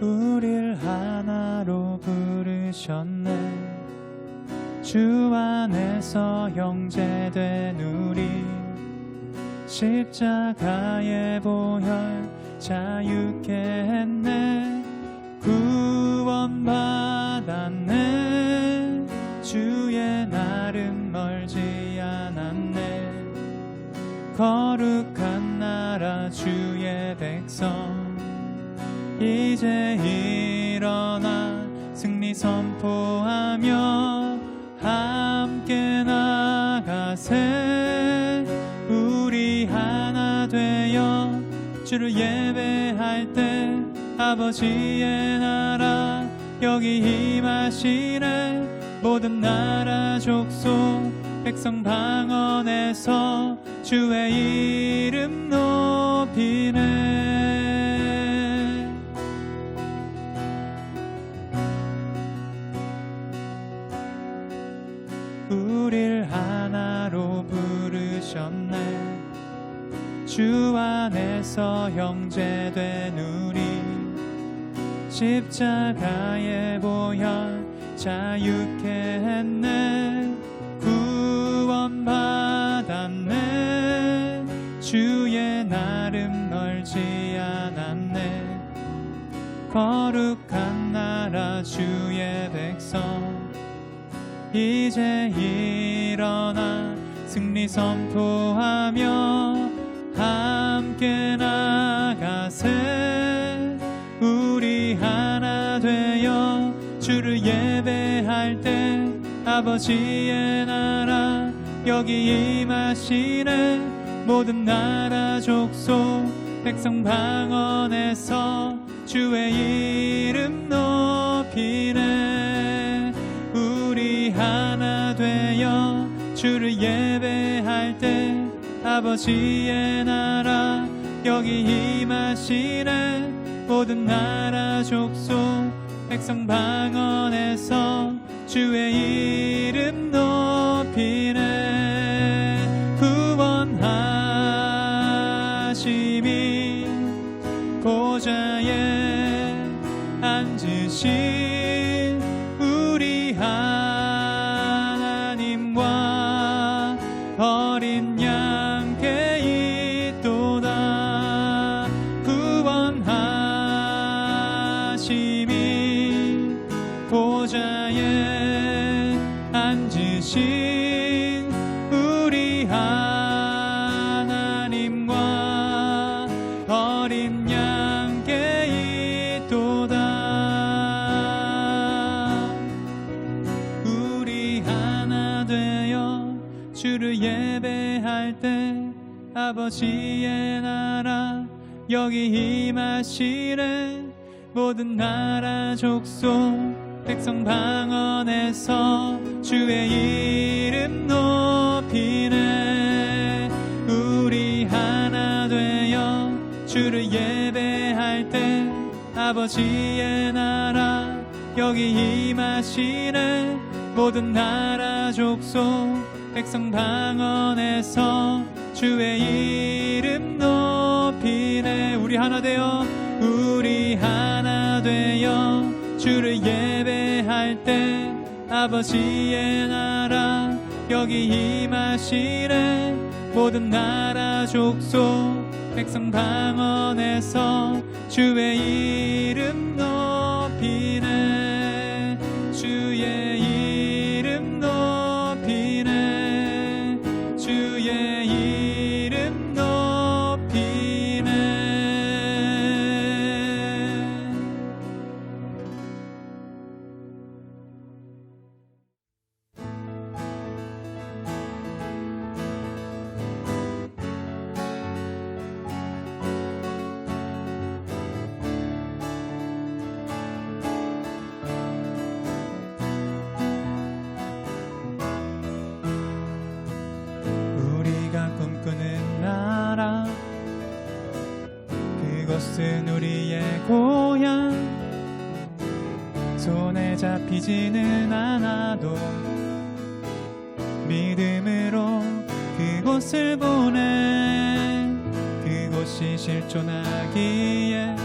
우릴 하나로 부르셨네. 주 안에서 형제된 우리 십자가의 보혈 자유케 했네. 구원받았네. 주의 날은 멀지 않았네. 거룩한 나라 주의 백성 이제 일어나 승리 선포하며 함께 나가세. 우리 하나 되어 주를 예배할 때 아버지의 나라 여기 임하시네. 모든 나라 족속 백성 방언에서 주의 이름 높이네. 우릴 하나로 부르셨네. 주 안에서 형제된 우리 십자가의 보혈 자유케 했네. 구원받았네. 주의 날은 멀지 않았네. 거룩한 나라 주의 백성 이제 일어나 승리 선포하며 함께 나가세. 우리 하나 되어 주를 예배할 때 아버지의 나라 여기 임하시네. 모든 나라 족속 백성 방언에서 주의 이름 높이네. 우리 하나 되어 주를 예배할 때 아버지의 나라 여기 임하시네. 모든 나라 족속 백성 방언에서 주의 이름 높이네. 구원하심이 보좌에 앉으신 우리 하나님과 어린 양께 있도다. 구원하심이 보좌에 앉으신 우리 하나님과 어린 양께 있도다. 우리 하나 되어 주를 예배할 때 아버지의 나라 여기 임하시네. 모든 나라 족속 백성 방언에서 주의 이름 높이네. 우리 하나 되어 주를 예배할 때 아버지의 나라 여기 임하시네. 모든 나라 족속 백성 방언에서 주의 이름 높이네. 우리 하나 되어 우리 하나 되어 주를 예배할 때 아버지의 나라 여기 임하시네. 모든 나라 족속 백성 방언에서 주의 이름 높이네. 주의 이름 높이네. 주의 이름 높이네. 그곳은 우리의 고향. 손에 잡히지는 않아도 믿음으로 그곳을 보내. 그곳이 실존하기에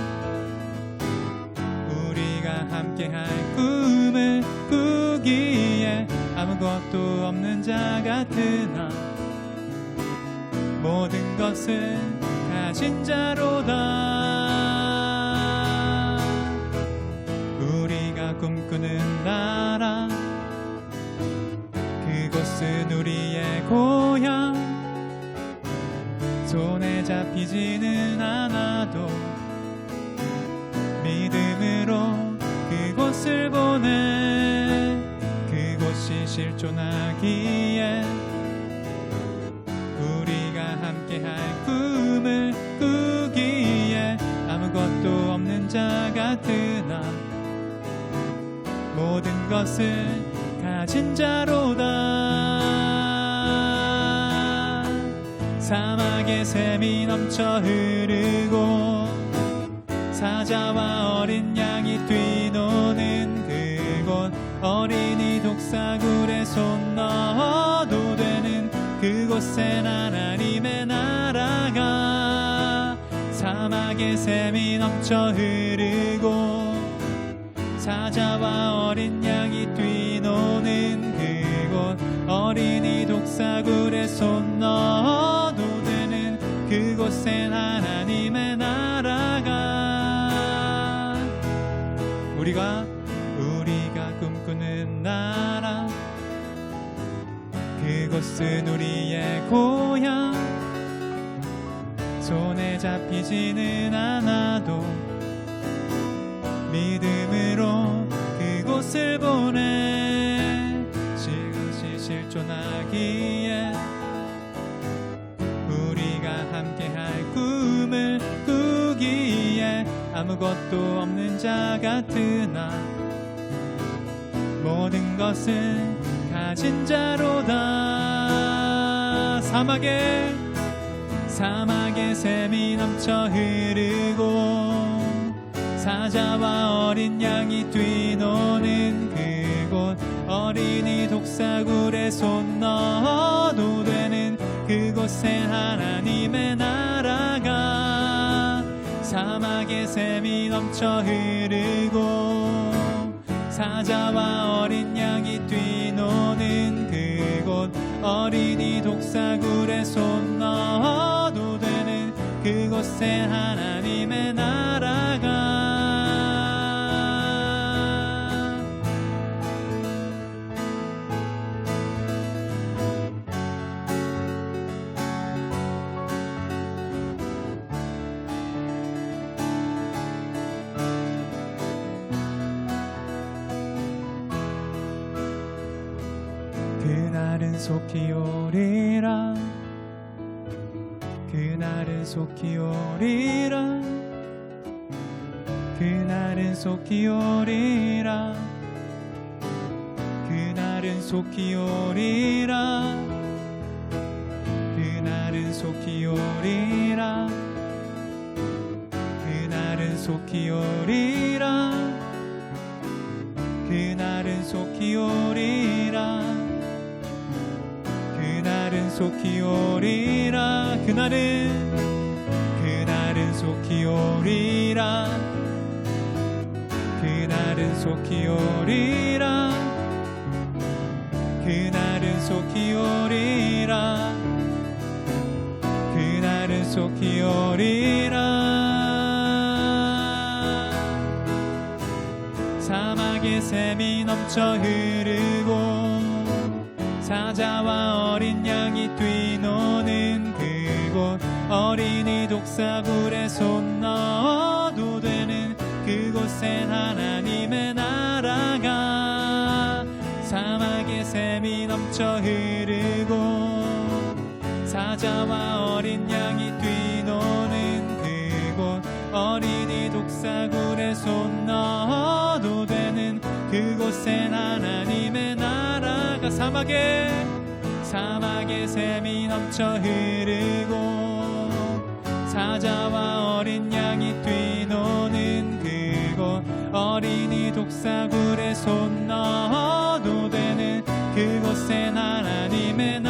함께할 꿈을 꾸기에 아무것도 없는 자 같으나 모든 것을 가진 자로다. 우리가 꿈꾸는 나라, 그곳은 우리의 고향. 손에 잡히지는 않아도 믿음으로 그곳을 보내. 그곳이 실존하기에 우리가 함께할 꿈을 꾸기에 아무것도 없는 자 같으나 모든 것을 가진 자로다. 사막에 샘이 넘쳐 흐르고 사자와 어린 양이 뛰노는 그곳, 어린이 독사굴에 손 넣어도 되는 그곳엔 하나님의 나라가. 사막에 샘이 넘쳐 흐르고 사자와 어린 양이 뛰노는 그곳, 어린이 독사굴에 손 넣어도 되는 그곳엔 하나님의 나라가. 우리가 꿈꾸는 나라, 그곳은 우리의 고향. 손에 잡히지는 않아도 믿음으로 그곳을 보내. 그것이 실존하기에 우리가 함께할 꿈을 꾸기에 아무것도 없는 자 같으나 모든 것을 가진 자로다. 사막에 샘이 넘쳐 흐르고 사자와 어린 양이 뛰노는 그곳, 어린이 독사굴에 손 넣어도 되는 그곳엔 하나님의 나라가. 사막에 샘이 넘쳐 흐르고 사자와 어린 양이 뛰노는 그곳, 어린이 독사굴에 손 넣어도 되는 그곳엔 하나님의 나라가. 그날은 속히 오리라. 그날은 속히 오리라. 그날은 속히 오리라. 그날은 속히 오리라. 그날은 속히 오리라. 그날은 속히 오리라. 그날은 속히 오리라. 그날은 속히 오리라. 그날은 속히 오리라. 그날은 속히 오리라. 그날은 속히 오리라. 그날은 속히 오리라. 사막에 샘이 넘쳐 흐르고 사자와 어린 양이 뛰노는 그곳, 어린이 독사굴에 손 넣어도 되는 그곳엔 하나님의 나라가. 사막에 샘이 넘쳐 흐르고 사자와 어린 양이 뛰노는 그곳, 어린이 독사굴에 손 넣어도 되는 그곳엔 하나님의 나라가. 사막에 샘이 넘쳐 흐르고 사자와 어린 양이 뛰노는 그곳, 어린이 독사굴에 손 넣어도 되는 그곳엔 하나님의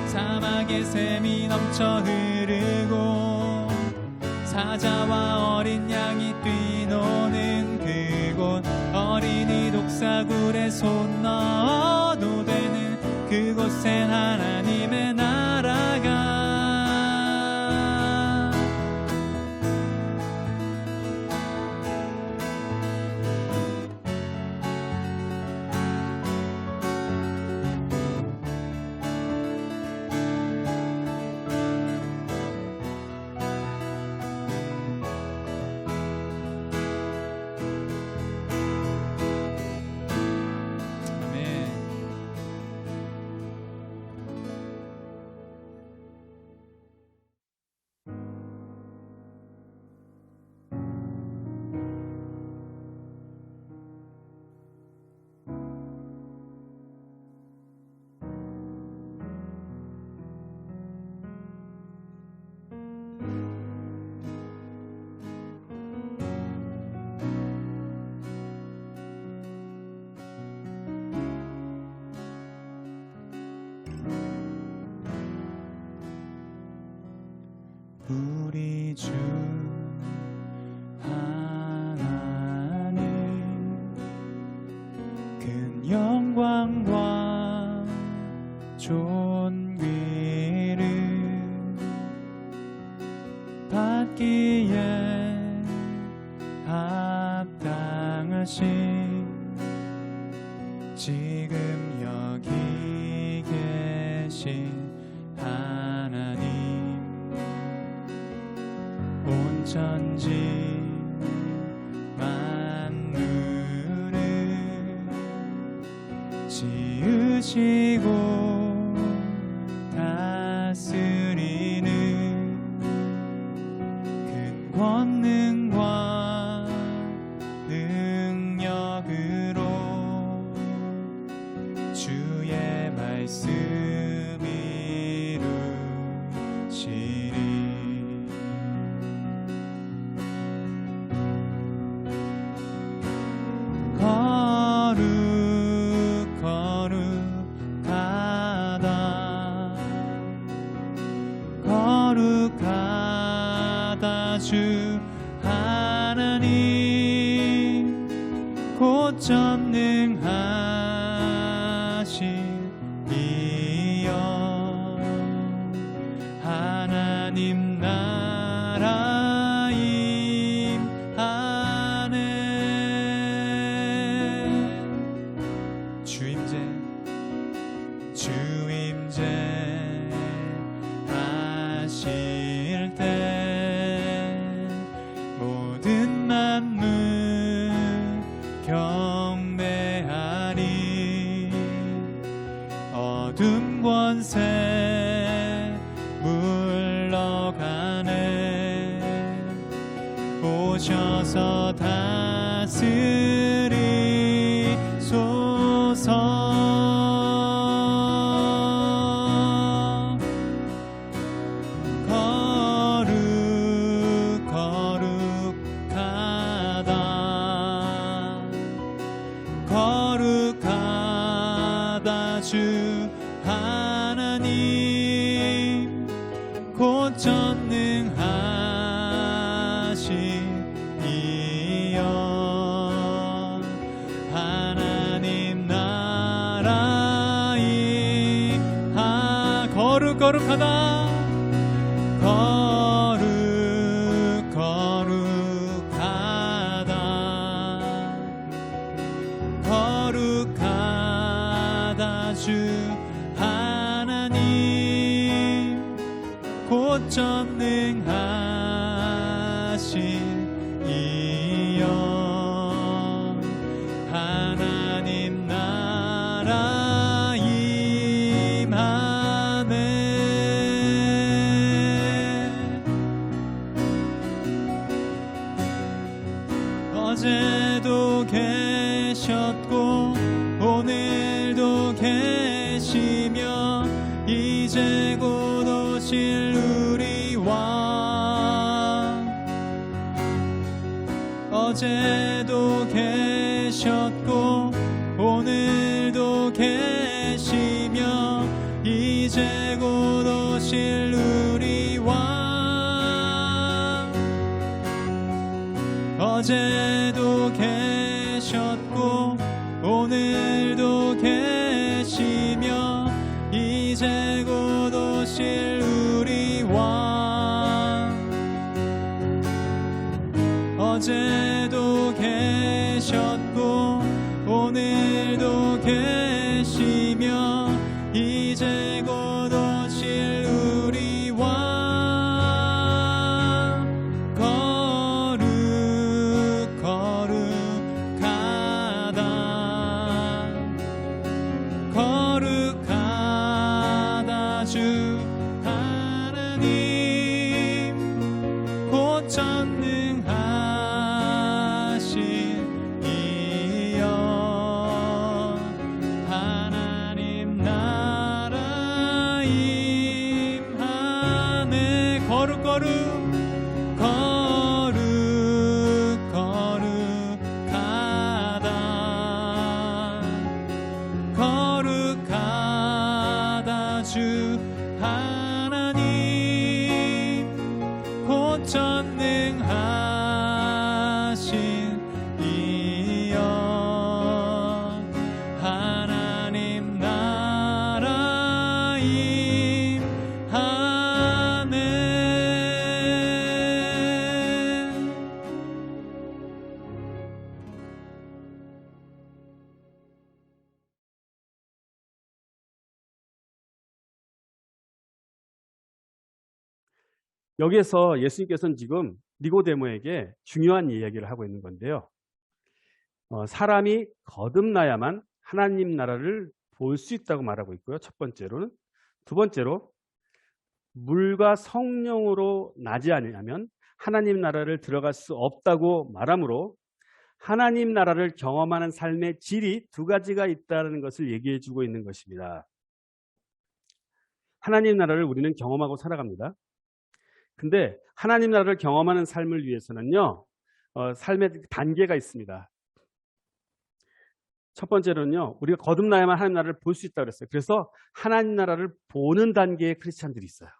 사막에 샘이 넘쳐 흐르고 사자와 어린 양이 뛰노는 싸구려 손 넣어도 되는 그곳엔 하나님의 나라가 우리 주 하나님 큰 영광과 존귀를 받기에 합당하신 지금 여기 계신 하나님 온 천지 만물을 지으시고 다스리는 큰 권능과 능력으로 주의 말씀 이루시리. 거룩하다 주 하나님 곧 전능하신 이여 하나님 나라 임하네. 주임제 하실 때 모든 만물 경배하리. 어둠 권세 물러가네. 오셔서 다스리소서. 거룩하다 주 하나님 곧 전능하신 이여 하나님 나라 임하. 거룩하다 거룩하다 주 하나님 곧 전능하신 이여 하나님 나라 임하네. 어제도 계셨고 오늘도 계시며 이제 곧 오실 우리 왕. 어제도 계셨고 오늘도 계시며 이제 곧 오실 우리 왕. 어제도 계셨고 어제도 계셨고 오늘도 계시며 이제 곧 오실 우리 왕 거룩하다 주 하나님 곧 전능하신 이여 하나님 나라 임하네 거룩하다 주 하나님 곧 전능하신 이여 하나님 나라 임하네. 여기에서 예수님께서는 지금 니고데모에게 중요한 이야기를 하고 있는 건데요. 사람이 거듭나야만 하나님 나라를 볼 수 있다고 말하고 있고요. 첫 번째로는. 두 번째로 물과 성령으로 나지 않으면 하나님 나라를 들어갈 수 없다고 말하므로 하나님 나라를 경험하는 삶의 질이 두 가지가 있다는 것을 얘기해 주고 있는 것입니다. 하나님 나라를 우리는 경험하고 살아갑니다. 근데 하나님 나라를 경험하는 삶을 위해서는요, 삶의 단계가 있습니다. 첫 번째로는요, 우리가 거듭나야만 하나님 나라를 볼 수 있다고 그랬어요. 그래서 하나님 나라를 보는 단계의 크리스찬들이 있어요.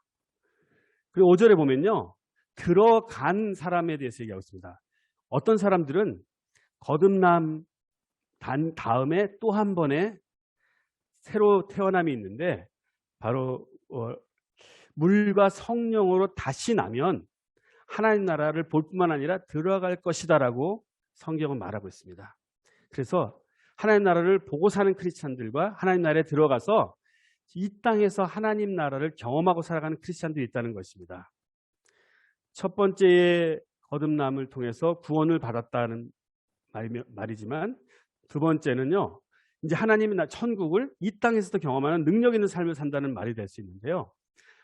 그리고 5절에 보면요, 들어간 사람에 대해서 얘기하고 있습니다. 어떤 사람들은 거듭남 다음에 또 한 번의 새로 태어남이 있는데 바로 물과 성령으로 다시 나면 하나님 나라를 볼 뿐만 아니라 들어갈 것이다라고 성경은 말하고 있습니다. 그래서 하나님 나라를 보고 사는 크리스찬들과 하나님 나라에 들어가서 이 땅에서 하나님 나라를 경험하고 살아가는 크리스찬들이 있다는 것입니다. 첫 번째의 거듭남을 통해서 구원을 받았다는 말이지만 두 번째는요, 이제 하나님의 천국을 이 땅에서도 경험하는 능력 있는 삶을 산다는 말이 될 수 있는데요.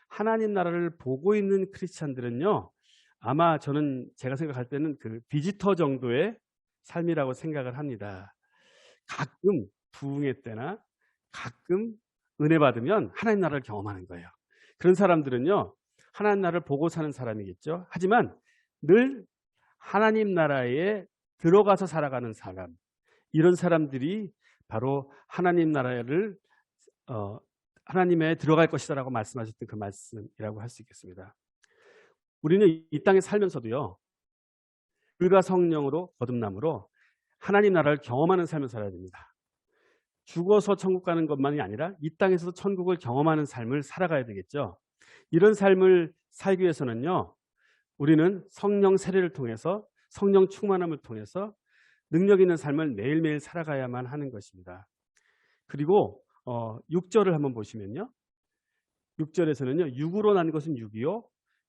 하나님 나라를 보고 있는 크리스찬들은요, 아마 제가 생각할 때는 그 비지터 정도의 삶이라고 생각을 합니다. 가끔 부흥회 때나 가끔 은혜 받으면 하나님 나라를 경험하는 거예요. 그런 사람들은요, 하나님 나라를 보고 사는 사람이겠죠. 하지만 늘 하나님 나라에 들어가서 살아가는 사람, 이런 사람들이 바로 하나님 나라를 하나님에 들어갈 것이다라고 말씀하셨던 그 말씀이라고 할 수 있겠습니다. 우리는 이 땅에 살면서도요, 불과 성령으로 거듭남으로 하나님 나라를 경험하는 삶을 살아야 됩니다. 죽어서 천국 가는 것만이 아니라 이 땅에서도 천국을 경험하는 삶을 살아가야 되겠죠. 이런 삶을 살기 위해서는요, 우리는 성령 세례를 통해서 성령 충만함을 통해서 능력 있는 삶을 매일매일 살아가야만 하는 것입니다. 그리고 6절을 한번 보시면요, 6절에서는요, 육으로 난 것은 육이요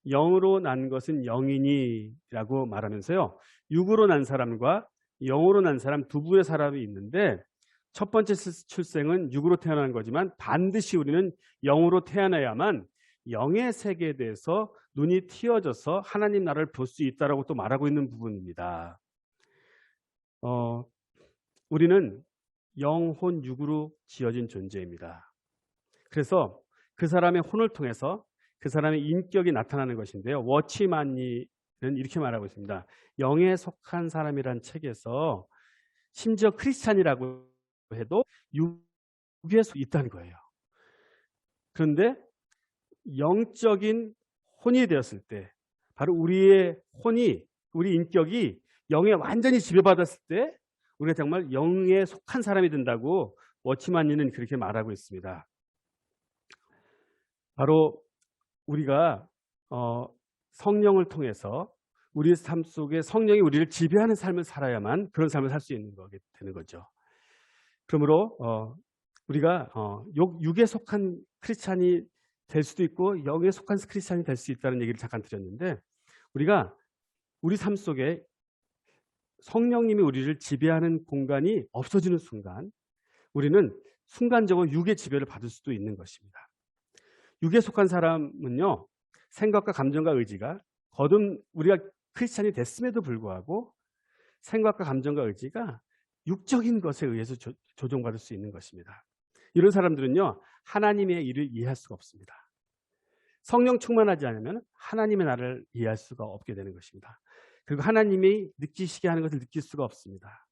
영으로 난 것은 영이니라고 말하면서요, 육으로 난 사람과 영으로 난 사람 두 부의 사람이 있는데 첫 번째 출생은 육으로 태어난 거지만 반드시 우리는 영으로 태어나야만 영의 세계에 대해서 눈이 틔어져서 하나님 나라를 볼 수 있다라고 또 말하고 있는 부분입니다. 우리는 영혼 육으로 지어진 존재입니다. 그래서 그 사람의 혼을 통해서 그 사람의 인격이 나타나는 것인데요, 워치만니는 이렇게 말하고 있습니다. 영에 속한 사람이란 책에서 심지어 크리스찬이라고 해도 육에 있다는 거예요. 그런데 영적인 혼이 되었을 때, 바로 우리의 혼이, 우리 인격이 영에 완전히 지배받았을 때 우리가 정말 영에 속한 사람이 된다고 워치만니는 그렇게 말하고 있습니다. 바로 우리가 성령을 통해서 우리 삶 속에 성령이 우리를 지배하는 삶을 살아야만 그런 삶을 살 수 있는 거게 되는 거죠. 그러므로 우리가 육에 속한 크리스찬이 될 수도 있고 영에 속한 크리스찬이 될 수 있다는 얘기를 잠깐 드렸는데, 우리가 우리 삶 속에 성령님이 우리를 지배하는 공간이 없어지는 순간 우리는 순간적으로 육의 지배를 받을 수도 있는 것입니다. 육에 속한 사람은요, 생각과 감정과 의지가 우리가 크리스찬이 됐음에도 불구하고 생각과 감정과 의지가 육적인 것에 의해서 조종받을 수 있는 것입니다. 이런 사람들은요, 하나님의 일을 이해할 수가 없습니다. 성령 충만하지 않으면 하나님의 나를 이해할 수가 없게 되는 것입니다. 그리고 하나님이 느끼시게 하는 것을 느낄 수가 없습니다.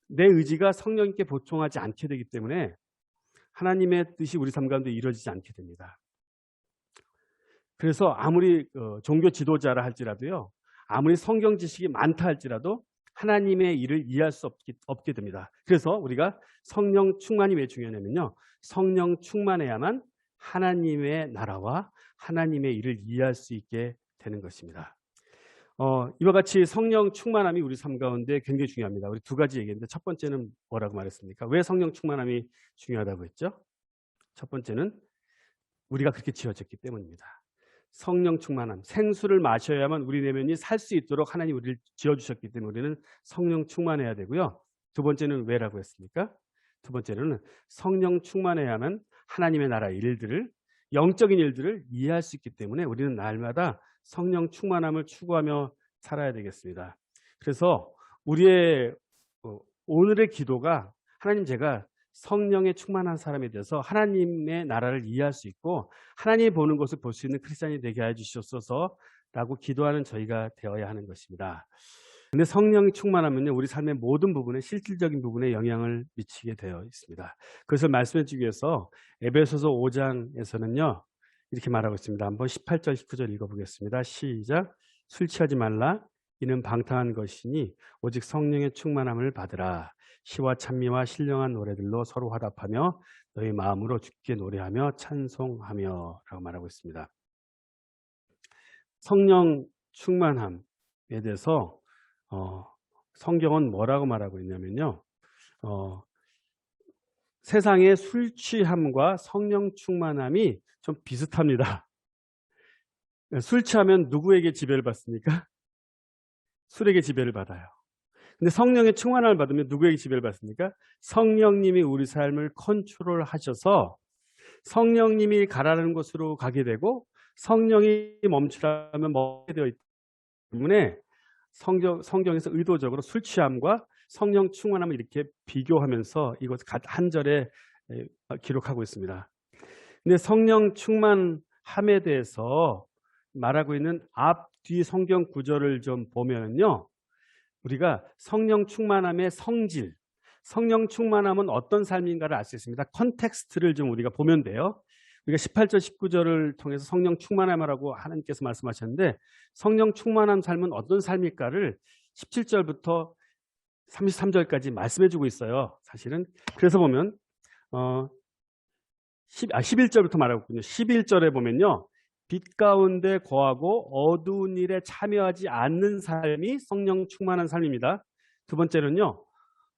내 의지가 성령님께 보충하지 않게 되기 때문에 하나님의 뜻이 우리 삶 가운데 이루어지지 않게 됩니다. 그래서 아무리 종교 지도자라 할지라도요, 아무리 성경 지식이 많다 할지라도 하나님의 일을 이해할 수 없게 됩니다. 그래서 우리가 성령 충만이 왜 중요하냐면요, 성령 충만해야만 하나님의 나라와 하나님의 일을 이해할 수 있게 되는 것입니다. 이와 같이 성령 충만함이 우리 삶 가운데 굉장히 중요합니다. 우리 두 가지 얘기했는데, 첫 번째는 뭐라고 말했습니까? 왜 성령 충만함이 중요하다고 했죠? 첫 번째는 우리가 그렇게 지어졌기 때문입니다. 성령 충만함, 생수를 마셔야만 우리 내면이 살 수 있도록 하나님 우리를 지어주셨기 때문에 우리는 성령 충만해야 되고요. 두 번째는 왜라고 했습니까? 두 번째는 성령 충만해야만 하나님의 나라 일들을, 영적인 일들을 이해할 수 있기 때문에 우리는 날마다 성령 충만함을 추구하며 살아야 되겠습니다. 그래서 우리의 오늘의 기도가, 하나님, 제가 성령에 충만한 사람에 대해서 하나님의 나라를 이해할 수 있고 하나님이 보는 것을 볼 수 있는 크리스찬이 되게 해 주시옵소서라고 기도하는 저희가 되어야 하는 것입니다. 그런데 성령이 충만하면요, 우리 삶의 모든 부분에, 실질적인 부분에 영향을 미치게 되어 있습니다. 그것을 말씀해 주기 위해서 에베소서 5장에서는요 이렇게 말하고 있습니다. 한번 18절 19절 읽어보겠습니다. 시작. 술 취하지 말라. 이는 방탕한 것이니 오직 성령의 충만함을 받으라. 시와 찬미와 신령한 노래들로 서로 화답하며 너희 마음으로 주께 노래하며 찬송하며 라고 말하고 있습니다. 성령 충만함에 대해서 성경은 뭐라고 말하고 있냐면요, 세상의 술 취함과 성령 충만함이 좀 비슷합니다. 술 취하면 누구에게 지배를 받습니까? 술에게 지배를 받아요. 근데 성령의 충만함을 받으면 누구에게 지배를 받습니까? 성령님이 우리 삶을 컨트롤 하셔서 성령님이 가라는 곳으로 가게 되고 성령이 멈추라면 멈게 되어 있기 때문에 성경에서 의도적으로 술 취함과 성령 충만함을 이렇게 비교하면서 이것 한 절에 기록하고 있습니다. 근데 성령 충만함에 대해서 말하고 있는 앞뒤 성경 구절을 좀 보면요, 우리가 성령 충만함의 성질, 성령 충만함은 어떤 삶인가를 알 수 있습니다. 컨텍스트를 좀 우리가 보면 돼요. 우리가 18절 19절을 통해서 성령 충만함이라고 하나님께서 말씀하셨는데, 성령 충만한 삶은 어떤 삶일까를 17절부터 33절까지 말씀해 주고 있어요, 사실은. 그래서 보면 11절부터 말하고 있군요. 11절에 보면요, 빛 가운데 거하고 어두운 일에 참여하지 않는 삶이 성령 충만한 삶입니다. 두 번째는요,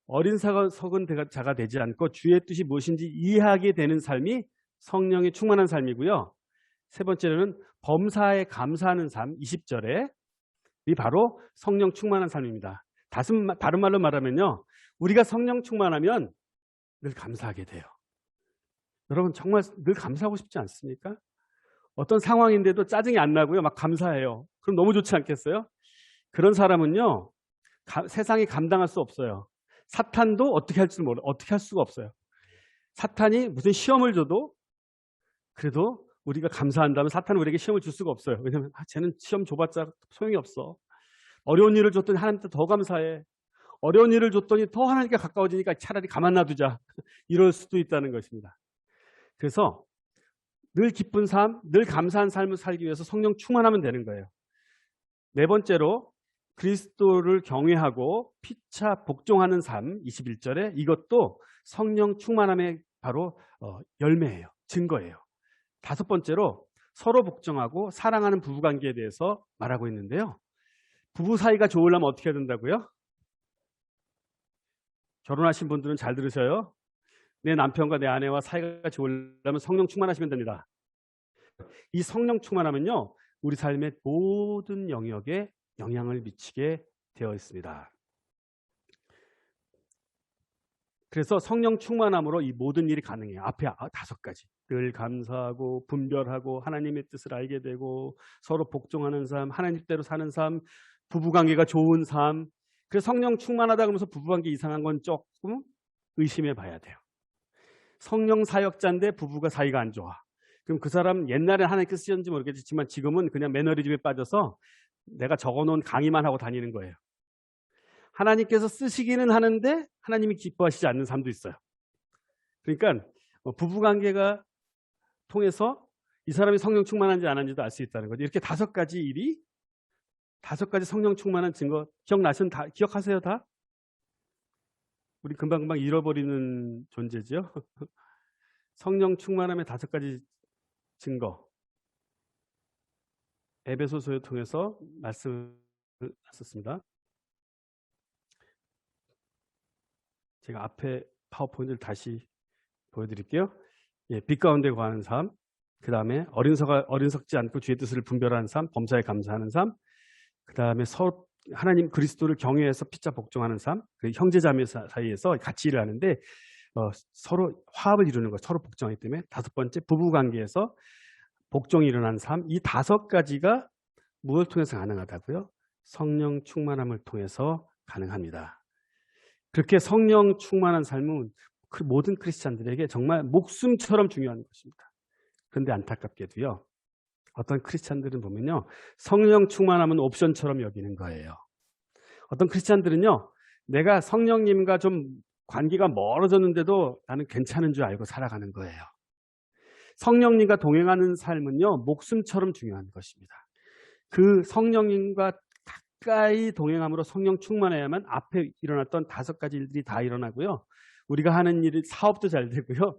어린 석은 자가 되지 않고 주의 뜻이 무엇인지 이해하게 되는 삶이 성령이 충만한 삶이고요. 세 번째는 범사에 감사하는 삶, 20절에 이 바로 성령 충만한 삶입니다. 다른 말로 말하면요, 우리가 성령 충만하면 늘 감사하게 돼요. 여러분 정말 늘 감사하고 싶지 않습니까? 어떤 상황인데도 짜증이 안 나고요, 막 감사해요. 그럼 너무 좋지 않겠어요? 그런 사람은요, 세상이 감당할 수 없어요. 사탄도 어떻게 할 수가 없어요. 사탄이 무슨 시험을 줘도 그래도 우리가 감사한다면 사탄은 우리에게 시험을 줄 수가 없어요. 왜냐하면 쟤는 시험 줘봤자 소용이 없어. 어려운 일을 줬더니 하나님한테 더 감사해. 어려운 일을 줬더니 더 하나님께 가까워지니까 차라리 가만 놔두자. 이럴 수도 있다는 것입니다. 그래서 늘 기쁜 삶, 늘 감사한 삶을 살기 위해서 성령 충만하면 되는 거예요. 네 번째로 그리스도를 경외하고 피차 복종하는 삶, 21절에 이것도 성령 충만함의 바로 열매예요. 증거예요. 다섯 번째로 서로 복종하고 사랑하는 부부관계에 대해서 말하고 있는데요. 부부 사이가 좋으려면 어떻게 해야 된다고요? 결혼하신 분들은 잘 들으셔요. 내 남편과 내 아내와 사이가 좋으려면 성령 충만하시면 됩니다. 이 성령 충만하면요, 우리 삶의 모든 영역에 영향을 미치게 되어 있습니다. 그래서 성령 충만함으로 이 모든 일이 가능해요. 앞에 5가지. 늘 감사하고 분별하고 하나님의 뜻을 알게 되고 서로 복종하는 삶, 하나님 뜻대로 사는 삶, 부부관계가 좋은 삶. 그래서 성령 충만하다 그러면서 부부관계 이상한 건 조금 의심해 봐야 돼요. 성령 사역자인데 부부가 사이가 안 좋아. 그럼 그 사람 옛날에 하나님께서 쓰셨는지 모르겠지만 지금은 그냥 매너리즘에 빠져서 내가 적어놓은 강의만 하고 다니는 거예요. 하나님께서 쓰시기는 하는데 하나님이 기뻐하시지 않는 삶도 있어요. 그러니까 부부관계가 통해서 이 사람이 성령 충만한지 안 한지도 알 수 있다는 거죠. 이렇게 5가지 일이 5가지 성령 충만한 증거 기억하세요 다? 우리 금방금방 잃어버리는 존재죠. 성령 충만함의 5가지 증거. 에베소서를 통해서 말씀하셨습니다. 제가 앞에 파워포인트를 다시 보여드릴게요. 예, 빛 가운데 거하는 삶, 그 다음에 어린석지 않고 주의 뜻을 분별하는 삶, 범사에 감사하는 삶, 그 다음에 서로 하나님 그리스도를 경외해서 피차 복종하는 삶, 형제자매 사이에서 같이 일을 하는데 서로 화합을 이루는 것, 서로 복종하기 때문에 5번째 부부관계에서 복종이 일어난 삶, 이 5가지가 무엇을 통해서 가능하다고요? 성령 충만함을 통해서 가능합니다. 그렇게 성령 충만한 삶은 모든 크리스찬들에게 정말 목숨처럼 중요한 것입니다. 그런데 안타깝게도요, 어떤 크리스찬들은 보면요, 성령 충만함은 옵션처럼 여기는 거예요. 어떤 크리스찬들은요, 내가 성령님과 좀 관계가 멀어졌는데도 나는 괜찮은 줄 알고 살아가는 거예요. 성령님과 동행하는 삶은요, 목숨처럼 중요한 것입니다. 그 성령님과 가까이 동행함으로 성령 충만해야만 앞에 일어났던 5가지 일들이 다 일어나고요. 우리가 하는 일, 사업도 잘 되고요.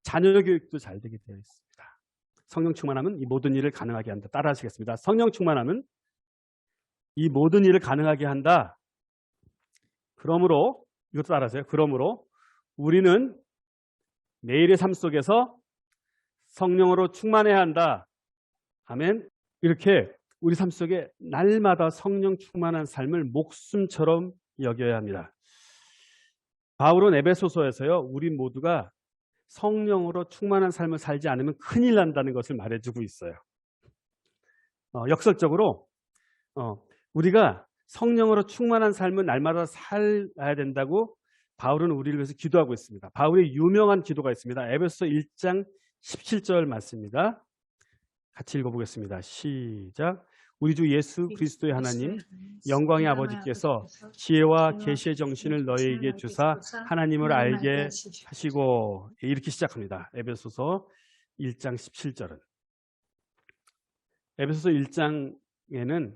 자녀 교육도 잘 되게 되어 있습니다. 성령 충만함은 이 모든 일을 가능하게 한다. 따라 하시겠습니다. 성령 충만함은 이 모든 일을 가능하게 한다. 그러므로, 이것도 따라하세요. 그러므로 우리는 매일의 삶 속에서 성령으로 충만해야 한다. 아멘. 이렇게 우리 삶 속에 날마다 성령 충만한 삶을 목숨처럼 여겨야 합니다. 바울은 에베소서에서요, 우리 모두가 성령으로 충만한 삶을 살지 않으면 큰일 난다는 것을 말해주고 있어요. 역설적으로 우리가 성령으로 충만한 삶을 날마다 살아야 된다고 바울은 우리를 위해서 기도하고 있습니다. 바울의 유명한 기도가 있습니다. 에베소서 1장 17절 말씀입니다. 같이 읽어보겠습니다. 시작. 우리 주 예수 그리스도의 하나님, 영광의 아버지께서 지혜와 계시의 정신을 너희에게 주사 하나님을 알게 하시고, 이렇게 시작합니다. 에베소서 1장 17절은. 에베소서 1장에는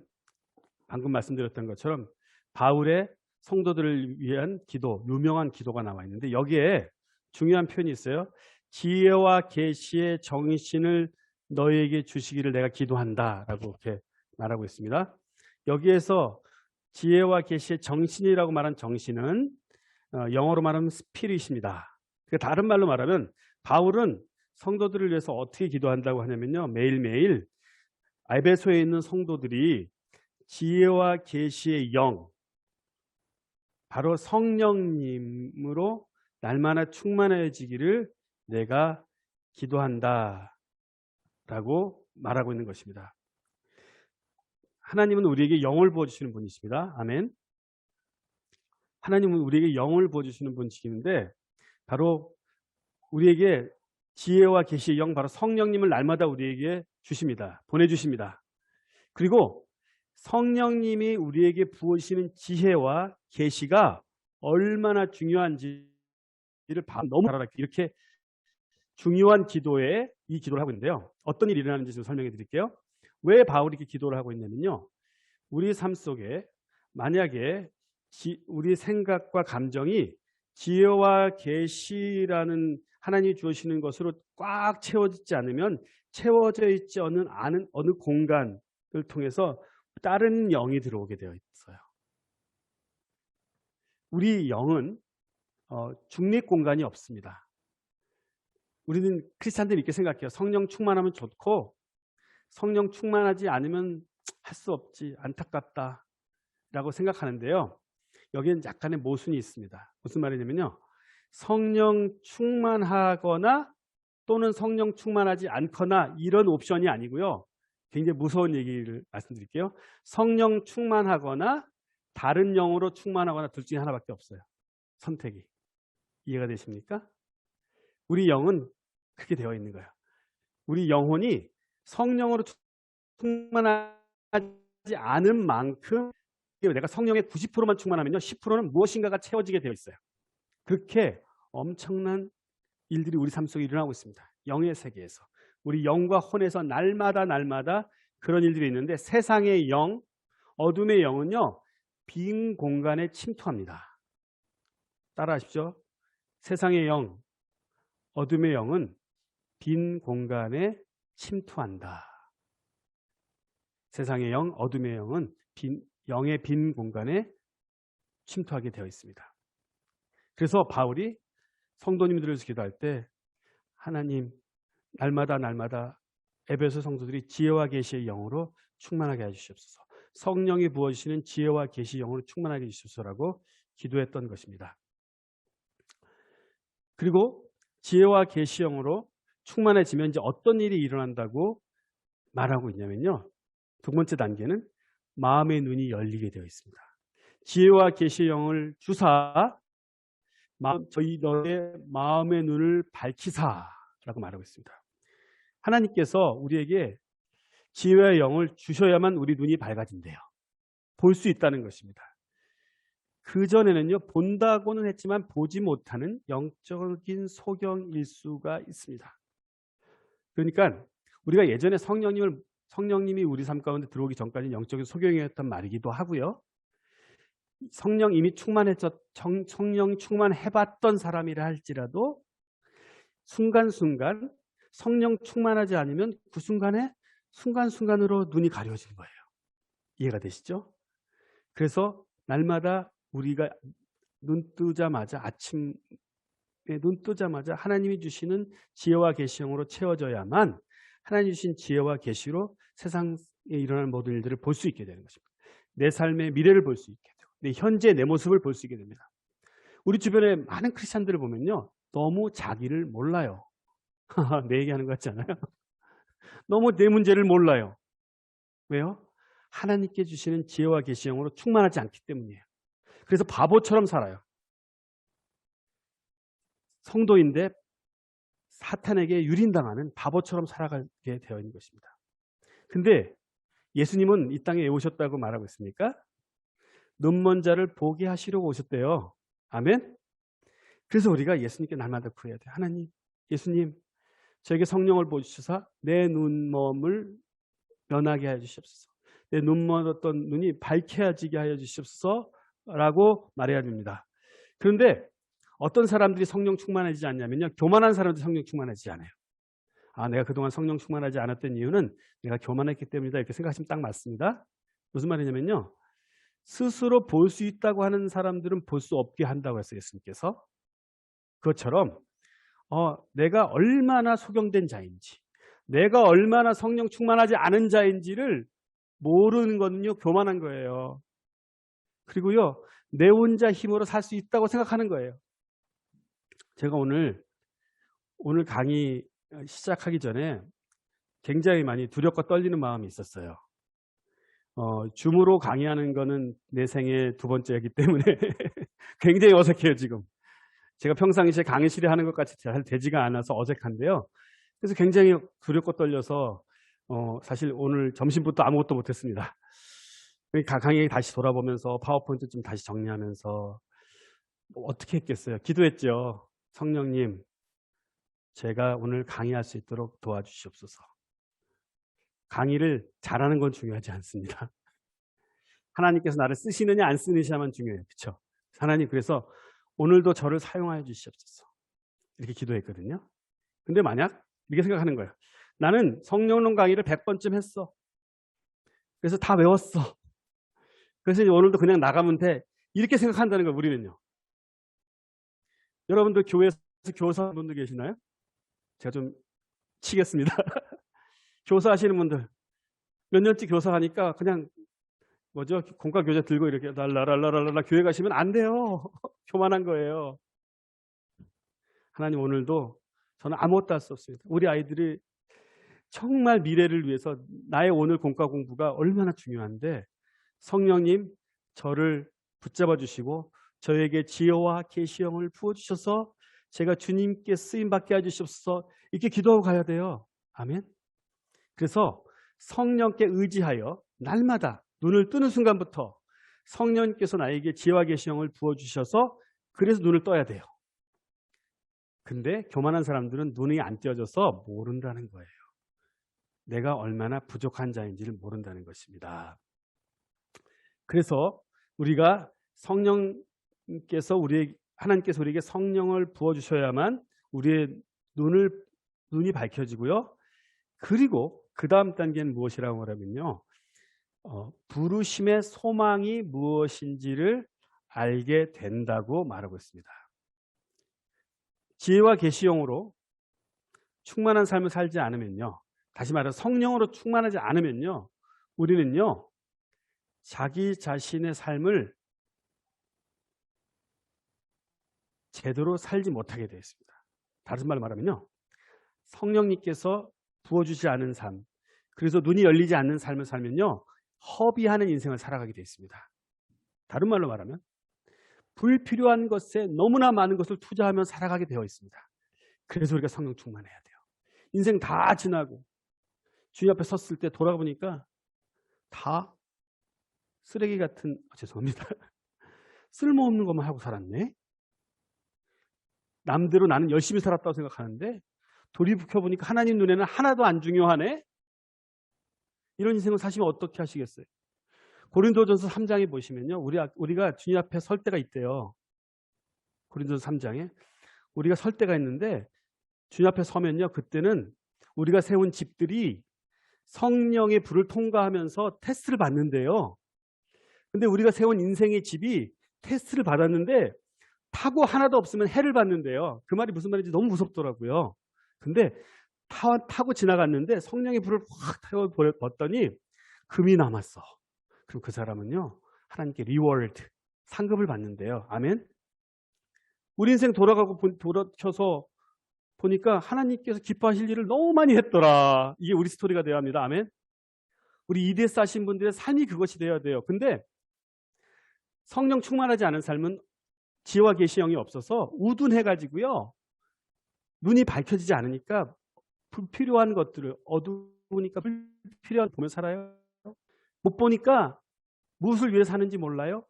방금 말씀드렸던 것처럼 바울의 성도들을 위한 기도, 유명한 기도가 나와 있는데 여기에 중요한 표현이 있어요. 지혜와 계시의 정신을 너희에게 주시기를 내가 기도한다라고 이렇게 말하고 있습니다. 여기에서 지혜와 계시의 정신이라고 말한 정신은 영어로 말하면 스피릿입니다. 다른 말로 말하면 바울은 성도들을 위해서 어떻게 기도한다고 하냐면요, 매일매일 에베소에 있는 성도들이 지혜와 계시의 영, 바로 성령님으로 날마다 충만해지기를 내가 기도한다 라고 말하고 있는 것입니다. 하나님은 우리에게 영을 부어주시는 분이십니다. 아멘. 하나님은 우리에게 영을 부어주시는 분이시는데 바로 우리에게 지혜와 계시의 영, 바로 성령님을 날마다 우리에게 주십니다. 보내주십니다. 그리고 성령님이 우리에게 부어주시는 지혜와 계시가 얼마나 중요한지를 너무 잘 알았기, 이렇게 중요한 기도에 이 기도를 하고 있는데요. 어떤 일이 일어나는지 좀 설명해 드릴게요. 왜 바울이 이렇게 기도를 하고 있냐면요, 우리 삶 속에 만약에 우리 생각과 감정이 지혜와 계시라는 하나님이 주시는 것으로 꽉 채워지지 않으면 채워져 있지 않은 어느 공간을 통해서 다른 영이 들어오게 되어 있어요. 우리 영은 중립 공간이 없습니다. 우리는 크리스찬들이 이렇게 생각해요. 성령 충만하면 좋고 성령 충만하지 않으면 할 수 없지, 안타깝다 라고 생각하는데요. 여기는 약간의 모순이 있습니다. 무슨 말이냐면요, 성령 충만하거나 또는 성령 충만하지 않거나 이런 옵션이 아니고요, 굉장히 무서운 얘기를 말씀드릴게요. 성령 충만하거나 다른 영으로 충만하거나 둘 중에 하나밖에 없어요. 선택이. 이해가 되십니까? 우리 영은 그렇게 되어 있는 거예요. 우리 영혼이 성령으로 충만하지 않은 만큼, 내가 성령의 90%만 충만하면요, 10%는 무엇인가가 채워지게 되어 있어요. 그렇게 엄청난 일들이 우리 삶 속에 일어나고 있습니다. 영의 세계에서. 우리 영과 혼에서 날마다 그런 일들이 있는데, 세상의 영, 어둠의 영은요, 빈 공간에 침투합니다. 따라하십시오. 세상의 영, 어둠의 영은 빈 공간에 침투한다. 세상의 영, 어둠의 영은 영의 빈 공간에 침투하게 되어 있습니다. 그래서 바울이 성도님들을 기도할 때, 하나님 날마다 에베소 성도들이 지혜와 계시의 영으로 충만하게 해주시옵소서. 성령이 부어주시는 지혜와 계시의 영으로 충만하게 해주시옵소서라고 기도했던 것입니다. 그리고 지혜와 계시 영으로 충만해지면 이제 어떤 일이 일어난다고 말하고 있냐면요, 두 번째 단계는 마음의 눈이 열리게 되어 있습니다. 지혜와 계시의 영을 주사 저희 너의 마음의 눈을 밝히사라고 말하고 있습니다. 하나님께서 우리에게 지혜와 영을 주셔야만 우리 눈이 밝아진대요. 볼 수 있다는 것입니다. 그전에는요, 본다고는 했지만 보지 못하는 영적인 소경일 수가 있습니다. 그러니까 우리가 예전에 성령님이 우리 삶 가운데 들어오기 전까지는 영적인 소경이었단 말이기도 하고요. 성령 이미 성령 충만해봤던 사람이라 할지라도 순간순간 성령 충만하지 않으면 그 순간에 순간순간으로 눈이 가려지는 거예요. 이해가 되시죠? 그래서 날마다 우리가 아침에 눈 뜨자마자 하나님이 주시는 지혜와 계시형으로 채워져야만 하나님이 주신 지혜와 계시로 세상에 일어나는 모든 일들을 볼 수 있게 되는 것입니다. 내 삶의 미래를 볼 수 있게 되고 내 현재 내 모습을 볼 수 있게 됩니다. 우리 주변에 많은 크리스찬들을 보면요, 너무 자기를 몰라요. 내 얘기하는 것 같지 않아요? 너무 내 문제를 몰라요. 왜요? 하나님께 주시는 지혜와 계시형으로 충만하지 않기 때문이에요. 그래서 바보처럼 살아요. 성도인데 사탄에게 유린당하는 바보처럼 살아가게 되어 있는 것입니다. 근데 예수님은 이 땅에 왜 오셨다고 말하고 있습니까? 눈먼 자를 보게 하시려고 오셨대요. 아멘? 그래서 우리가 예수님께 날마다 구해야 돼요. 하나님, 예수님, 저에게 성령을 보여주셔서 내 눈먼을 면하게 하여 주시옵소서. 내 눈먼었던 눈이 밝혀지게 하여 주시옵소서라고 말해야 됩니다. 그런데 어떤 사람들이 성령 충만하지 않냐면요, 교만한 사람들이 성령 충만하지 않아요. 내가 그동안 성령 충만하지 않았던 이유는 내가 교만했기 때문이다, 이렇게 생각하시면 딱 맞습니다. 무슨 말이냐면요, 스스로 볼 수 있다고 하는 사람들은 볼 수 없게 한다고 했어요, 예수님께서. 그것처럼 내가 얼마나 소경된 자인지, 내가 얼마나 성령 충만하지 않은 자인지를 모르는 거는요, 교만한 거예요. 그리고요, 내 혼자 힘으로 살 수 있다고 생각하는 거예요. 제가 오늘 강의 시작하기 전에 굉장히 많이 두렵고 떨리는 마음이 있었어요. 줌으로 강의하는 거는 내 생애 두 번째이기 때문에 굉장히 어색해요, 지금. 제가 평상시에 강의실에 하는 것 같이 잘 되지가 않아서 어색한데요. 그래서 굉장히 두렵고 떨려서 사실 오늘 점심부터 아무것도 못했습니다. 강의 다시 돌아보면서 파워포인트 좀 다시 정리하면서 어떻게 했겠어요? 기도했죠. 성령님, 제가 오늘 강의할 수 있도록 도와주시옵소서. 강의를 잘하는 건 중요하지 않습니다. 하나님께서 나를 쓰시느냐 안 쓰느냐만 중요해요. 그렇죠? 하나님, 그래서 오늘도 저를 사용하여 주시옵소서. 이렇게 기도했거든요. 근데 만약 이렇게 생각하는 거예요. 나는 성령론 강의를 100번쯤 했어. 그래서 다 외웠어. 그래서 이제 오늘도 그냥 나가면 돼. 이렇게 생각한다는 거예요, 우리는요. 여러분들 교회에서 교사분들 계시나요? 제가 좀 치겠습니다. 교사하시는 분들. 몇 년째 교사하니까 그냥 뭐죠? 공과 교재 들고 이렇게 랄라랄라랄라 교회 가시면 안 돼요. 교만한 거예요. 하나님 오늘도 저는 아무것도 할 수 없습니다. 우리 아이들이 정말 미래를 위해서 나의 오늘 공과 공부가 얼마나 중요한데 성령님 저를 붙잡아 주시고 저에게 지혜와 계시형을 부어주셔서 제가 주님께 쓰임받게 해주시옵소서 이렇게 기도하고 가야 돼요. 아멘. 그래서 성령께 의지하여 날마다 눈을 뜨는 순간부터 성령께서 나에게 지혜와 계시형을 부어주셔서 그래서 눈을 떠야 돼요. 근데 교만한 사람들은 눈이 안 띄어져서 모른다는 거예요. 내가 얼마나 부족한 자인지를 모른다는 것입니다. 그래서 우리가 성령께서 하나님께서 우리에게 성령을 부어주셔야만 우리의 눈이 밝혀지고요. 그리고 그 다음 단계는 무엇이라고 하면요. 부르심의 소망이 무엇인지를 알게 된다고 말하고 있습니다. 지혜와 계시형으로 충만한 삶을 살지 않으면요. 다시 말해서 성령으로 충만하지 않으면요. 우리는요. 자기 자신의 삶을 제대로 살지 못하게 되어 있습니다. 다른 말로 말하면요. 성령님께서 부어주지 않은 삶, 그래서 눈이 열리지 않는 삶을 살면요. 허비하는 인생을 살아가게 되어 있습니다. 다른 말로 말하면 불필요한 것에 너무나 많은 것을 투자하며 살아가게 되어 있습니다. 그래서 우리가 성령 충만해야 돼요. 인생 다 지나고 주님 앞에 섰을 때 돌아가 보니까 다 쓰레기 같은, 죄송합니다. 쓸모없는 것만 하고 살았네. 남대로 나는 열심히 살았다고 생각하는데 돌이켜보니까 하나님 눈에는 하나도 안 중요하네. 이런 인생을 사시면 어떻게 하시겠어요? 고린도전서 3장에 보시면요. 우리가 주님 앞에 설 때가 있대요. 고린도전서 3장에. 우리가 설 때가 있는데 주님 앞에 서면요. 그때는 우리가 세운 집들이 성령의 불을 통과하면서 테스트를 받는데요. 근데 우리가 세운 인생의 집이 테스트를 받았는데 타고 하나도 없으면 해를 받는데요. 그 말이 무슨 말인지 너무 무섭더라고요. 근데 타고 지나갔는데 성령의 불을 확 태워버렸더니 금이 남았어. 그럼 그 사람은요. 하나님께 리워드, 상급을 받는데요. 아멘. 우리 인생 돌아켜서 보니까 하나님께서 기뻐하실 일을 너무 많이 했더라. 이게 우리 스토리가 되어야 합니다. 아멘. 우리 EDS 하신 분들의 삶이 그것이 되어야 돼요. 근데 성령 충만하지 않은 삶은 지혜와 계시형이 없어서 우둔해가지고요. 눈이 밝혀지지 않으니까 불필요한 것들을 어두우니까 불필요한 보며 살아요. 못 보니까 무엇을 위해 사는지 몰라요.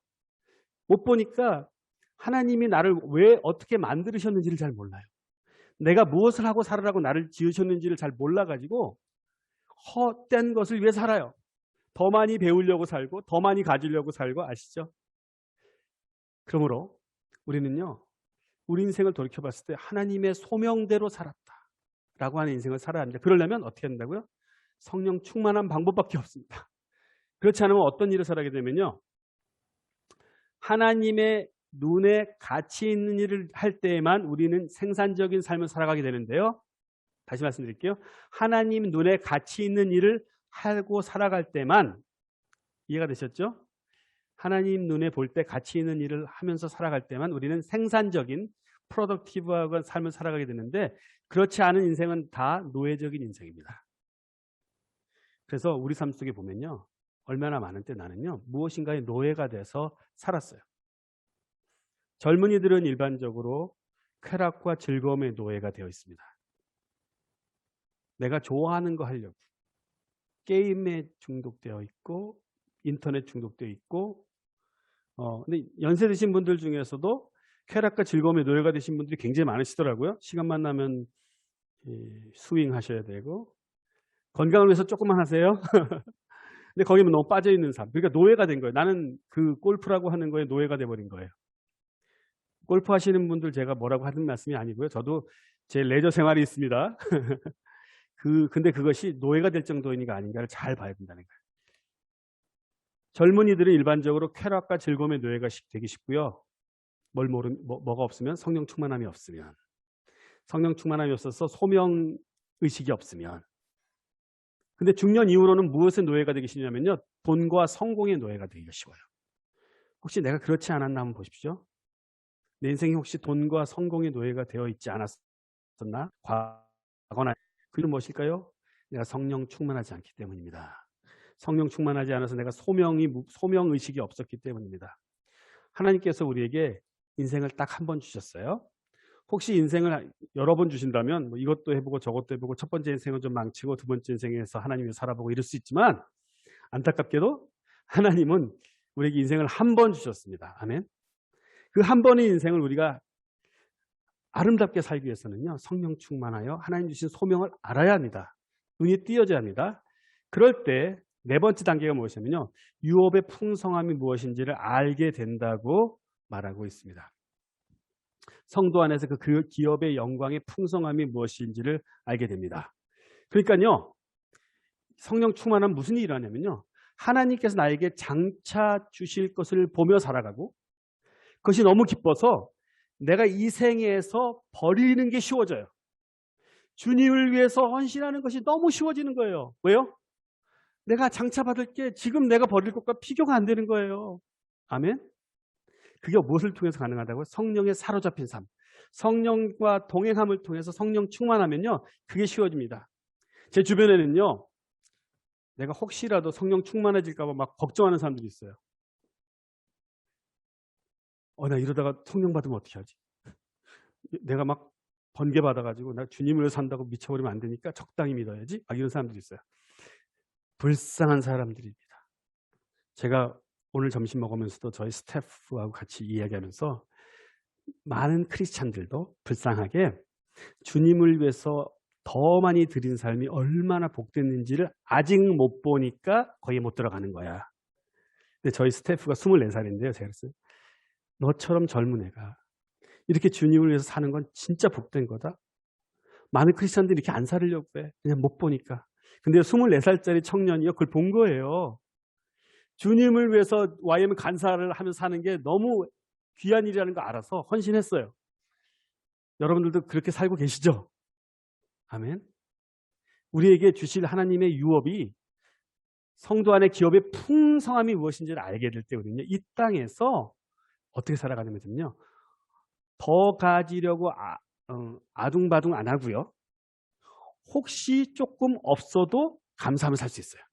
못 보니까 하나님이 나를 왜 어떻게 만드셨는지를 잘 몰라요. 내가 무엇을 하고 살으라고 나를 지으셨는지를 잘 몰라가지고 헛된 것을 위해 살아요. 더 많이 배우려고 살고 더 많이 가지려고 살고 아시죠? 그러므로 우리는요. 우리 인생을 돌이켜봤을 때 하나님의 소명대로 살았다라고 하는 인생을 살아야 합니다. 그러려면 어떻게 한다고요? 성령 충만한 방법밖에 없습니다. 그렇지 않으면 어떤 일을 살아게 되면요. 하나님의 눈에 가치 있는 일을 할 때에만 우리는 생산적인 삶을 살아가게 되는데요. 다시 말씀드릴게요. 하나님 눈에 가치 있는 일을 하고 살아갈 때만, 이해가 되셨죠? 하나님 눈에 볼 때 가치 있는 일을 하면서 살아갈 때만 우리는 생산적인 프로덕티브한 삶을 살아가게 되는데 그렇지 않은 인생은 다 노예적인 인생입니다. 그래서 우리 삶 속에 보면요. 얼마나 많은 때 나는요. 무엇인가의 노예가 돼서 살았어요. 젊은이들은 일반적으로 쾌락과 즐거움의 노예가 되어 있습니다. 내가 좋아하는 거 하려고 게임에 중독되어 있고 인터넷 중독되어 있고 근데 연세 드신 분들 중에서도 쾌락과 즐거움의 노예가 되신 분들이 굉장히 많으시더라고요. 시간만 나면 스윙 하셔야 되고 건강을 위해서 조금만 하세요. 근데 거기는 너무 빠져있는 삶. 그러니까 노예가 된 거예요. 나는 그 골프라고 하는 거에 노예가 돼버린 거예요. 골프 하시는 분들 제가 뭐라고 하는 말씀이 아니고요. 저도 제 레저 생활이 있습니다. 근데 그것이 노예가 될 정도인가 아닌가를 잘 봐야 된다는 거예요. 젊은이들은 일반적으로 쾌락과 즐거움의 노예가 되기 쉽고요. 뭐가 없으면 성령 충만함이 없으면, 성령 충만함이 없어서 소명 의식이 없으면. 근데 중년 이후로는 무엇의 노예가 되기 쉽냐면요, 돈과 성공의 노예가 되기가 쉬워요. 혹시 내가 그렇지 않았나 한번 보십시오. 내 인생이 혹시 돈과 성공의 노예가 되어 있지 않았었나? 과거나. 그건 무엇일까요? 내가 성령 충만하지 않기 때문입니다. 성령 충만하지 않아서 내가 소명 의식이 없었기 때문입니다. 하나님께서 우리에게 인생을 딱 한 번 주셨어요. 혹시 인생을 여러 번 주신다면 뭐 이것도 해보고 저것도 해보고 첫 번째 인생은 좀 망치고 두 번째 인생에서 하나님을 살아보고 이럴 수 있지만, 안타깝게도 하나님은 우리에게 인생을 한 번 주셨습니다. 아멘. 그 한 번의 인생을 우리가 아름답게 살기 위해서는요, 성령 충만하여 하나님 주신 소명을 알아야 합니다. 눈이 띄어져야 합니다. 그럴 때 네 번째 단계가 무엇이냐면요, 유업의 풍성함이 무엇인지를 알게 된다고 말하고 있습니다. 성도 안에서 그 기업의 영광의 풍성함이 무엇인지를 알게 됩니다. 그러니까요, 성령 충만함은 무슨 일이 일어나냐면요, 하나님께서 나에게 장차 주실 것을 보며 살아가고, 그것이 너무 기뻐서 내가 이 생에서 버리는 게 쉬워져요. 주님을 위해서 헌신하는 것이 너무 쉬워지는 거예요. 왜요? 내가 장차 받을 게 지금 내가 버릴 것과 비교가 안 되는 거예요. 아멘. 그게 무엇을 통해서 가능하다고요? 성령에 사로잡힌 삶. 성령과 동행함을 통해서 성령 충만하면요, 그게 쉬워집니다. 제 주변에는요, 내가 혹시라도 성령 충만해질까 봐 막 걱정하는 사람들이 있어요. 나 이러다가 성령 받으면 어떻게 하지? 내가 막 번개 받아가지고 나 주님을 위해 산다고 미쳐버리면 안 되니까 적당히 믿어야지. 막 이런 사람들이 있어요. 불쌍한 사람들입니다. 제가 오늘 점심 먹으면서도 저희 스태프하고 같이 이야기하면서 많은 크리스찬들도 불쌍하게 주님을 위해서 더 많이 드린 삶이 얼마나 복됐는지를 아직 못 보니까 거의 못 들어가는 거야. 근데 저희 스태프가 24살인데요. 제가 그랬어요. 너처럼 젊은 애가 이렇게 주님을 위해서 사는 건 진짜 복된 거다. 많은 크리스찬들이 이렇게 안 살려고 해. 그냥 못 보니까. 근데 24살짜리 청년이요, 그걸 본 거예요. 주님을 위해서 YM 간사를 하면서 사는 게 너무 귀한 일이라는 거 알아서 헌신했어요. 여러분들도 그렇게 살고 계시죠? 아멘. 우리에게 주실 하나님의 유업이, 성도 안의 기업의 풍성함이 무엇인지를 알게 될 때 우리는요, 이 땅에서 어떻게 살아가냐면요, 더 가지려고 아둥바둥 안 하고요, 혹시 조금 없어도 감사하며 살 수 있어요.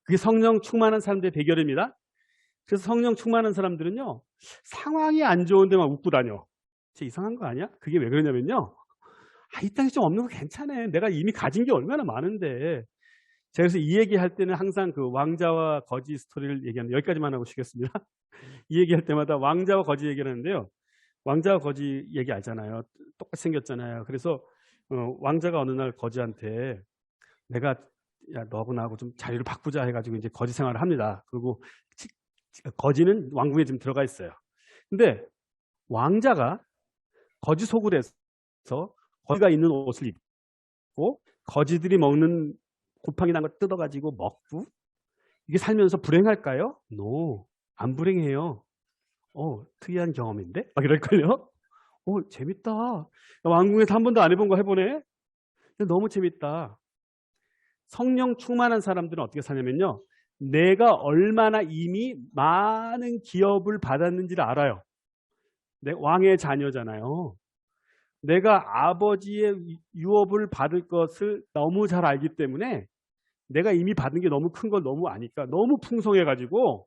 그게 성령 충만한 사람들의 비결입니다. 그래서 성령 충만한 사람들은요, 상황이 안 좋은데 막 웃고 다녀. 진짜 이상한 거 아니야? 그게 왜 그러냐면요, 이 땅에 좀 없는 거 괜찮아. 내가 이미 가진 게 얼마나 많은데. 제가 그래서 이 얘기할 때는 항상 그 왕자와 거지 스토리를 얘기하는, 여기까지만 하고 쉬겠습니다. 이 얘기할 때마다 왕자와 거지 얘기를 하는데요, 왕자와 거지 얘기 알잖아요. 똑같이 생겼잖아요. 그래서 왕자가 어느 날 거지한테, 내가 야 너하고 나하고 좀 자리를 바꾸자 해가지고 이제 거지 생활을 합니다. 그리고 거지는 왕궁에 지금 들어가 있어요. 근데 왕자가 거지 속을 해서 거지가 있는 옷을 입고 거지들이 먹는 곰팡이 난 거 뜯어가지고 먹고, 이게 살면서 불행할까요? No, 안 불행해요. 특이한 경험인데? 막 이럴걸요? 재밌다. 왕궁에서 한 번도 안 해본 거 해보네? 너무 재밌다. 성령 충만한 사람들은 어떻게 사냐면요, 내가 얼마나 이미 많은 기업을 받았는지를 알아요. 내 왕의 자녀잖아요. 내가 아버지의 유업을 받을 것을 너무 잘 알기 때문에 내가 이미 받은 게 너무 큰 걸 너무 아니까 너무 풍성해가지고,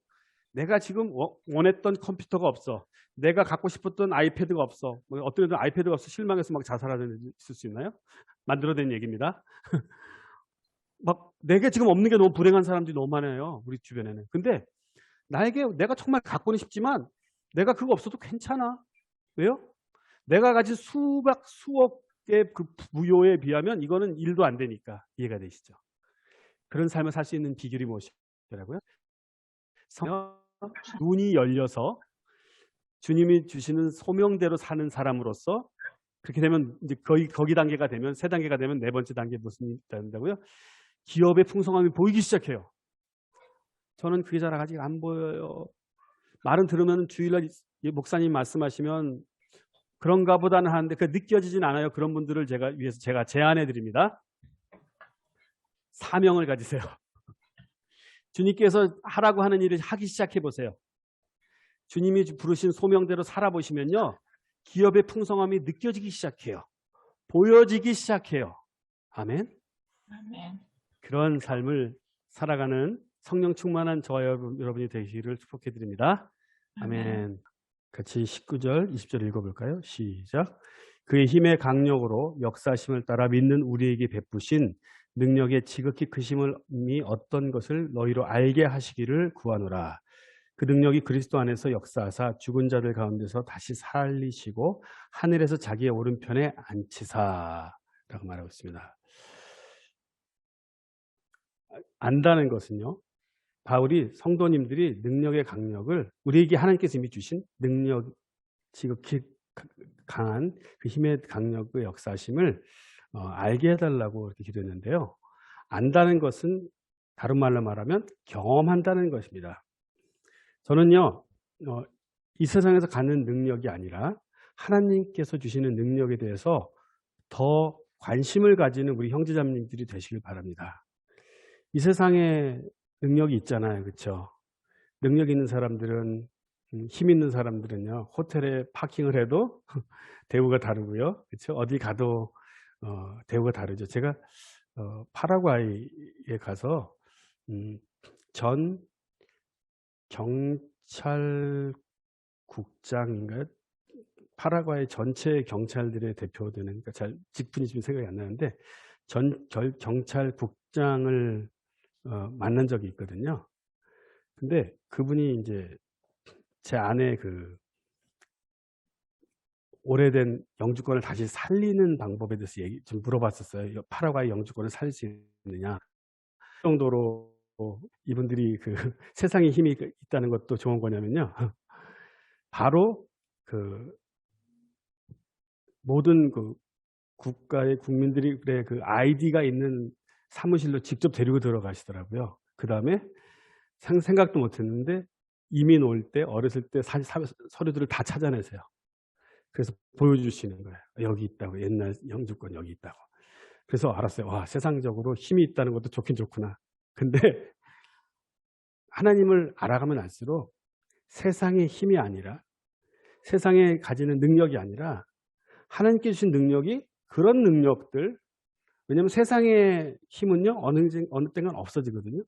내가 지금 원했던 컴퓨터가 없어, 내가 갖고 싶었던 아이패드가 없어, 어떤 애들은 아이패드가 없어 실망해서 막 자살하는 애들 있을 수 있나요? 만들어낸 얘기입니다. 막 내게 지금 없는 게 너무 불행한 사람들이 너무 많아요, 우리 주변에는. 근데 내가 정말 갖고는 싶지만 내가 그거 없어도 괜찮아. 왜요? 내가 가진 수억의 그 부요에 비하면 이거는 일도 안 되니까. 이해가 되시죠? 그런 삶을 살 수 있는 비결이 무엇이라고요? 눈이 열려서 주님이 주시는 소명대로 사는 사람으로서, 그렇게 되면 이제 거기 단계가 되면, 세 단계가 되면 네 번째 단계 무슨 일이 된다고요? 기업의 풍성함이 보이기 시작해요. 저는 그게 잘 아직 안 보여요. 말은 들으면 주일날 목사님 말씀하시면 그런가 보다는 하는데 그 느껴지진 않아요. 그런 분들을 위해서 제가 제안해 드립니다. 사명을 가지세요. 주님께서 하라고 하는 일을 하기 시작해 보세요. 주님이 부르신 소명대로 살아보시면요. 기업의 풍성함이 느껴지기 시작해요. 보여지기 시작해요. 아멘. 아멘. 그런 삶을 살아가는 성령 충만한 저와 여러분이 되시기를 축복해 드립니다. 아멘. 같이 19절, 20절 읽어볼까요? 시작. 그의 힘의 강력으로 역사심을 따라 믿는 우리에게 베푸신 능력의 지극히 크심이 어떤 것을 너희로 알게 하시기를 구하노라. 그 능력이 그리스도 안에서 역사하사 죽은 자들 가운데서 다시 살리시고 하늘에서 자기의 오른편에 앉히사라고 말하고 있습니다. 안다는 것은요. 바울이 성도님들이 능력의 강력을 우리에게 하나님께서 이미 주신 능력, 지극히 강한 그 힘의 강력의 역사심을 알게 해달라고 이렇게 기도했는데요. 안다는 것은 다른 말로 말하면 경험한다는 것입니다. 저는요, 이 세상에서 갖는 능력이 아니라 하나님께서 주시는 능력에 대해서 더 관심을 가지는 우리 형제자매님들이 되시길 바랍니다. 이 세상에 능력이 있잖아요. 그렇죠? 능력 있는 사람들은, 힘 있는 사람들은요. 호텔에 파킹을 해도 대우가 다르고요. 그렇죠? 어디 가도 대우가 다르죠. 제가 파라과이에 가서 전 경찰국장인가요? 파라과이 전체 경찰들의 대표되는, 그러니까 잘 직분이 지금 생각이 안 나는데 경찰국장을 만난 적이 있거든요. 근데 그분이 이제 제 아내 그 오래된 영주권을 다시 살리는 방법에 대해서 좀 물어봤었어요. 파라과이 영주권을 살릴 수 있느냐. 그 정도로 이분들이 그 세상에 힘이 있다는 것도 좋은 거냐면요. 바로 그 모든 그 국가의 국민들이 그 아이디가 있는 사무실로 직접 데리고 들어가시더라고요. 그 다음에 생각도 못했는데 이민 올 때 어렸을 때 서류들을 다 찾아내세요. 그래서 보여주시는 거예요. 여기 있다고. 옛날 영주권 여기 있다고. 그래서 알았어요. 와, 세상적으로 힘이 있다는 것도 좋긴 좋구나. 근데 하나님을 알아가면 알수록 세상의 힘이 아니라 세상에 가지는 능력이 아니라 하나님께 주신 능력이 그런 능력들, 왜냐하면 세상의 힘은요 어느 때는 없어지거든요.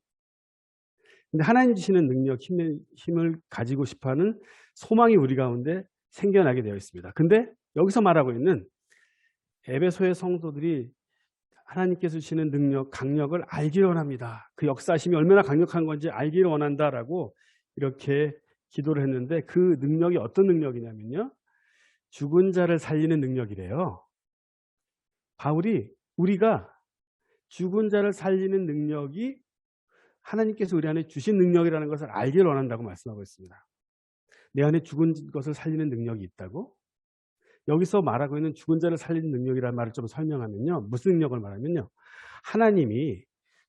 근데 하나님 주시는 능력, 힘을 가지고 싶어하는 소망이 우리 가운데 생겨나게 되어 있습니다. 근데 여기서 말하고 있는 에베소의 성도들이 하나님께서 주시는 능력, 강력을 알기를 원합니다. 그 역사심이 얼마나 강력한 건지 알기를 원한다라고 이렇게 기도를 했는데 그 능력이 어떤 능력이냐면요. 죽은 자를 살리는 능력이래요. 바울이 우리가 죽은 자를 살리는 능력이 하나님께서 우리 안에 주신 능력이라는 것을 알기를 원한다고 말씀하고 있습니다. 내 안에 죽은 것을 살리는 능력이 있다고? 여기서 말하고 있는 죽은 자를 살리는 능력이라는 말을 좀 설명하면요. 무슨 능력을 말하면요. 하나님이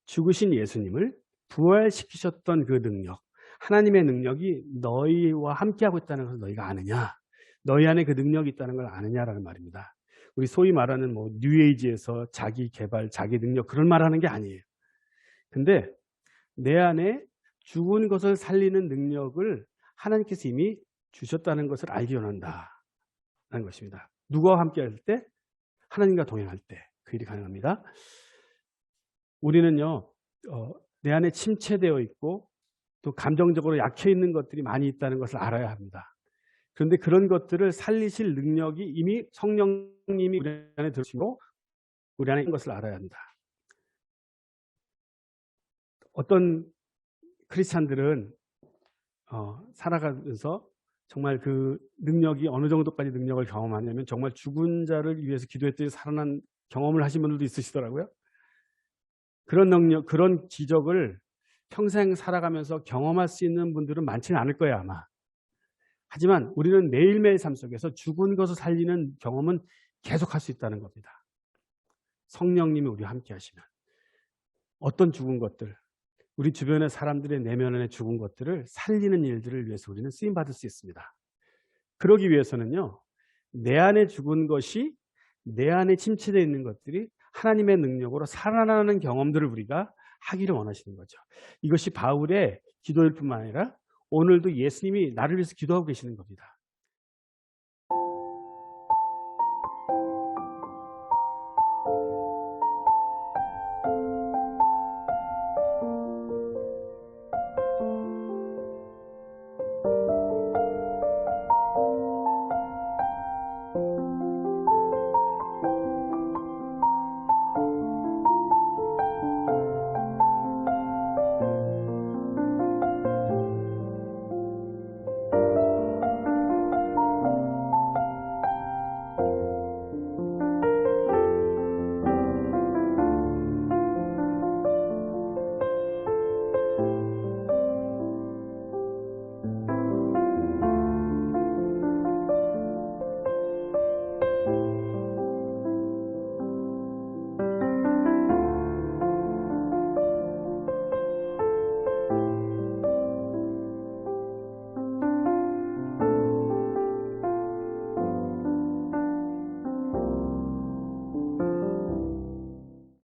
죽으신 예수님을 부활시키셨던 그 능력, 하나님의 능력이 너희와 함께하고 있다는 것을 너희가 아느냐? 너희 안에 그 능력이 있다는 걸 아느냐라는 말입니다. 우리 소위 말하는 뭐 뉴에이지에서 자기 개발, 자기 능력 그런 말 하는 게 아니에요. 근데 내 안에 죽은 것을 살리는 능력을 하나님께서 이미 주셨다는 것을 알기 원한다는 것입니다. 누구와 함께 할 때? 하나님과 동행할 때 그 일이 가능합니다. 우리는요 내 안에 침체되어 있고 또 감정적으로 약해 있는 것들이 많이 있다는 것을 알아야 합니다. 그런데 그런 것들을 살리실 능력이 이미 성령님이 우리 안에 들으시고 우리 안에 있는 것을 알아야 합니다. 어떤 크리스찬들은 살아가면서 정말 그 능력이 어느 정도까지 능력을 경험하냐면 정말 죽은 자를 위해서 기도했더니 살아난 경험을 하신 분들도 있으시더라고요. 그런 능력, 그런 기적을 평생 살아가면서 경험할 수 있는 분들은 많지는 않을 거예요, 아마. 하지만 우리는 매일매일 삶 속에서 죽은 것을 살리는 경험은 계속할 수 있다는 겁니다. 성령님이 우리와 함께 하시면. 어떤 죽은 것들, 우리 주변의 사람들의 내면에 죽은 것들을 살리는 일들을 위해서 우리는 쓰임받을 수 있습니다. 그러기 위해서는요, 내 안에 죽은 것이 내 안에 침체되어 있는 것들이 하나님의 능력으로 살아나는 경험들을 우리가 하기를 원하시는 거죠. 이것이 바울의 기도일 뿐만 아니라 오늘도 예수님이 나를 위해서 기도하고 계시는 겁니다.